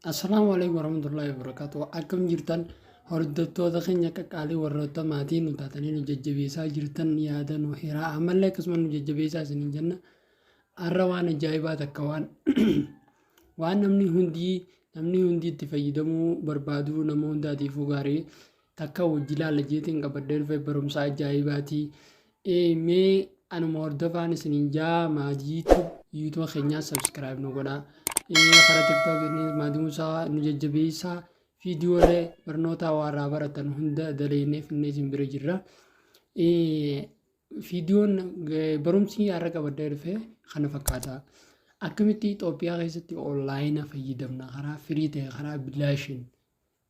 Assalamu alaikum warahmatullahi wabarakatuh. Akkam jirtan hordoftoota keenya qaqqaalii warroota maatii nu taatanii nu jajjabeessaa jirtan yaada nu hiraa ammallee akkasuma nu jajjabeessaa isiniin jenna. Har'a waan ajaa'ibaa takka waan namni hundi itti fayyadamuu barbaadu nama hundaatiifuu gaarii takka hojii ilaalla jeetiin qabadee dhufe barumsa ajaa'ibaati. Mee anuma hordofaan isiniin jaa maatii yuutuuba keenyaa subscribe nu godhaa. Karaa TikTok ini maatii musaa nu jajjabeessaa viidiyoolee barnoota warraa baratan hunda daleennee finnee isin bira jirra. Viidiyoon barumsi har'a qabadee dhufe kana fakkaata. Akkamitti Itoophiyaa keessatti onlaayinii fayyadamna karaa firii ta'e karaa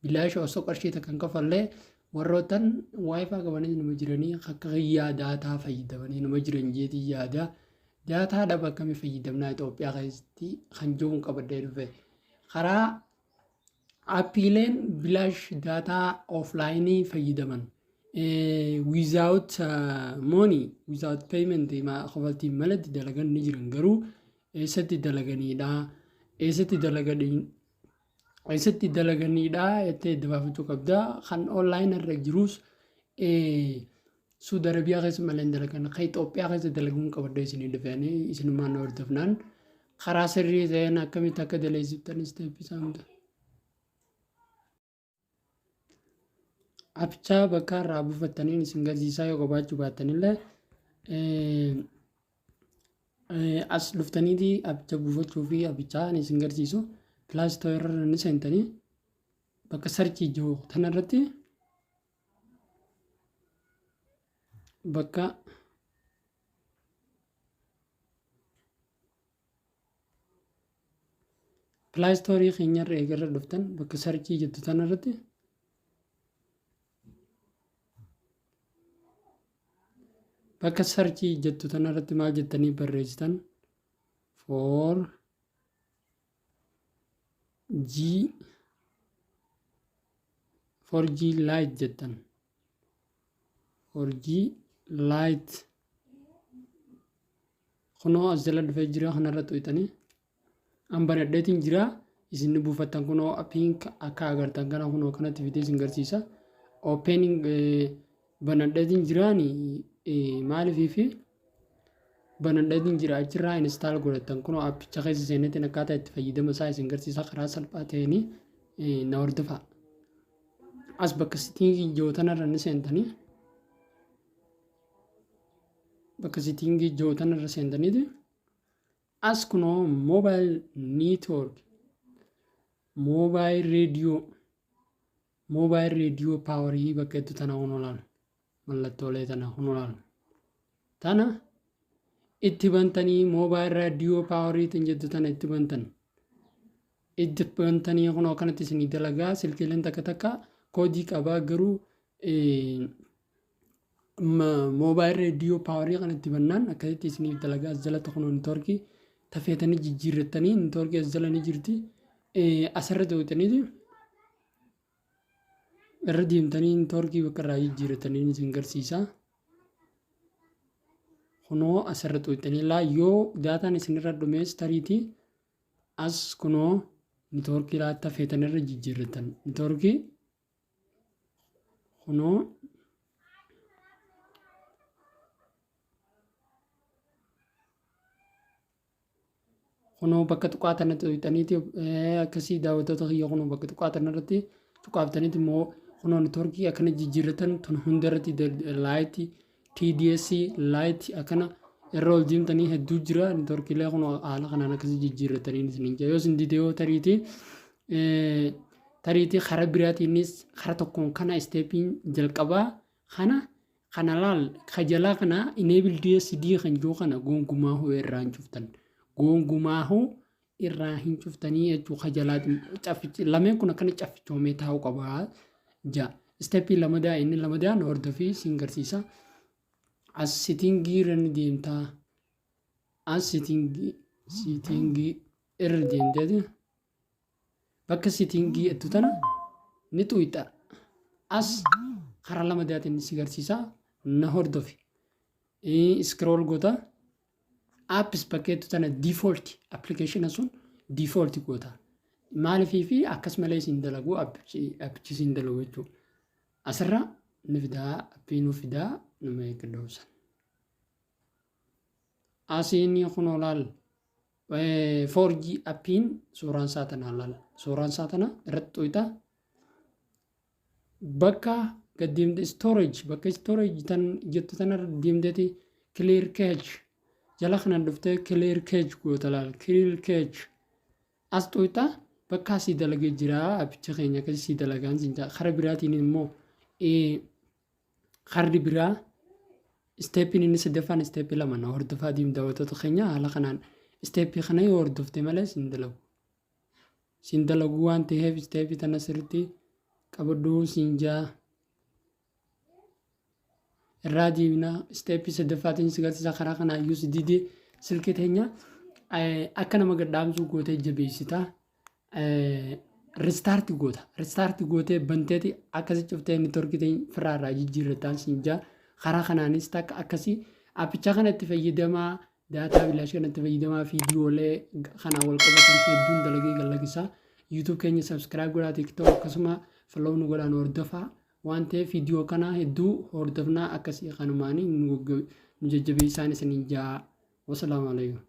bilaash osoo qarshii takkan kafallee warrootan waayifaa qabanis nama jiranii akka daataa fayyadamanii nama jiran jeetii yaada. Daataa dhaba akkamii fayyadamna Itoophiyaa keessatti kan jiruun qabadee dhufe. Karaa appiileen bilaash daataa offlaayinii fayyadaman. Without money, without payment qofaltiin malatti dalagan ni jiran garuu eessatti dalaganiidha jettee dabaafachuu qabda. Kan online irra jirus Suudi Arabiyaa keessa malee dalagan kan Itoophiyaa keessa dalaguun qabadee isinii dhufanii isinumaan hordofnaan karaa sirrii ta'een akkamitti akka daleessiftan isteeppii saamta. Appichaa bakka irraa buufattaniin isin garsiisaa yoo qabaachuu baattanillee as dhuftaniiti appicha buufachuu fi appichaa isin garsiisu pilaastoo irra ni seentanii bakka sarchii jiru tanarratti bakka pilaastoorii keenyarra eegarra dhuftan bakka sarchii jettu tanarratti bakka sarchii jettu tanarratti maal jettanii barreessitan 4G Lite jettan 4G Lite kunoo as jala dhufee jira kanarratti uytanii banadheetiin jira isin buufattan kunoo appiin akka agartan kana kunoo kanatti fidee isin garsiisa. Opening banadheetiin jiraani maaliif banadheetiin jira achirraa install godhattan kunoo appicha keessa seeneetiin akkaataa itti fayyadama isaa isin garsiisa karaa salphaa ta'een na hordofaa. As bakka sittingii jootanarra ni seentanii bakka sittingii jootanarra seentaniiti as kunoo mobile network mobile radio powerii bakka itti tana hunulaan mallattoolee tana hunulaan tana itti bantanii mobile radio powerii tan jettu tana itti bantanii kunoo kanatti isinii dalagaa silkiileen takka koodii qabaa garuu mobile radio powerii kanatti bannaan akkasitti isiniif dalagaa as jalatti kunoo networkii tafeetanii jijjiirrattanii networkii as jala ni jirti asirra ta'utaniiti irra deemtanii networkii bakka irraa jijjiirrattanii isin garsiisa. Kunoo asirra ta'utanii yoo daataan isinirra dhumees tariitii as kunoo networkii tafeetanirra jijjiirrattan networkii kunoo bakka tuqaatanatti uytaniiti akkasii daawwattoota kiyya kunoo bakka tuqaatanirratti tuqaaftaniiti immoo kunoo networkii akkana jijjiirratan tun hundarratti laayiti TDS laayiti akkana irra ol deemtanii hedduu jira networkiilee kunoo haala kanaan akkasii jijjiirratanii isin yoo isin didee tariitii karaa biraatiinis karaa tokkoon kana isteepiin jalqabaa kana laal kajalaa kana enable DSD kan jiru kana gonkumaa irraa hin cuftan. Gongumahu irraa hin cuftanii jechuu kajalaati caffichi lameen kun akkana caffichoomee taa'uu qabaa ja isteeppii lamadaa inni lamadaa na hordofii siin garsiisa. As sitingii irra ni deemtaa as sitingii irra deemteeti bakka sitingii ettu tana ni tuyxa as karaa lamadaatiin si garsiisa na hordofi scroll goota. Apps pakkeetu tana default application sun default goota. maaliifii fi akkas malee siin dalagu appichi siin dalagu jechuudha. Asirra ni fidaa appii nu fidaa nama eeggadoosan. Asiin kun olaal 4G appiin suuraan saatanaa laal. Suuraan saatanaa irratti xuyita. Bakka gad deemte storage bakka storage tan jettu tanarra deemteeti clear cache jala kanaan dhuftee clear cache goota laal. Clear cache as xuyita bakka asii dalagee jira appicha keenya akkasii dalagaan siinjaa kara biraatiin immoo kardi biraa steepin inni sadaffaan steepii lama na hordofaa deemta daawwattoota keenya haala kanaan steepii kana yoo hordofte malee siin dalagu waan ta'eef steepii tana sirriitti qabaduu siinjaa irraa deemna steepii sadaffaatiin sigarsiisa karaa kanaa USDD silkii teenya akka nama gadhaamsuu gootee jabeessita. Restart gootee banteeti akkasii cuftee neetworkii teenya firaarraa jijjiirrataan siinjaa karaa kanaanis takka akkasii appicha kanatti fayyadamaa daataa bilaash kanatti fayyadamaa viidiyoolee kanaa wal qabatan hedduun dalagee gallagisaa YouTube keenya subscribe godhaa TikTok akkasuma follow nu godhaa nu hordofaa waan ta'eef viidiyoo kana hedduu hordofnaa akkasii kanumaanii nu jajjabeessaan isiniin jaa. Wassalaamu alaikum.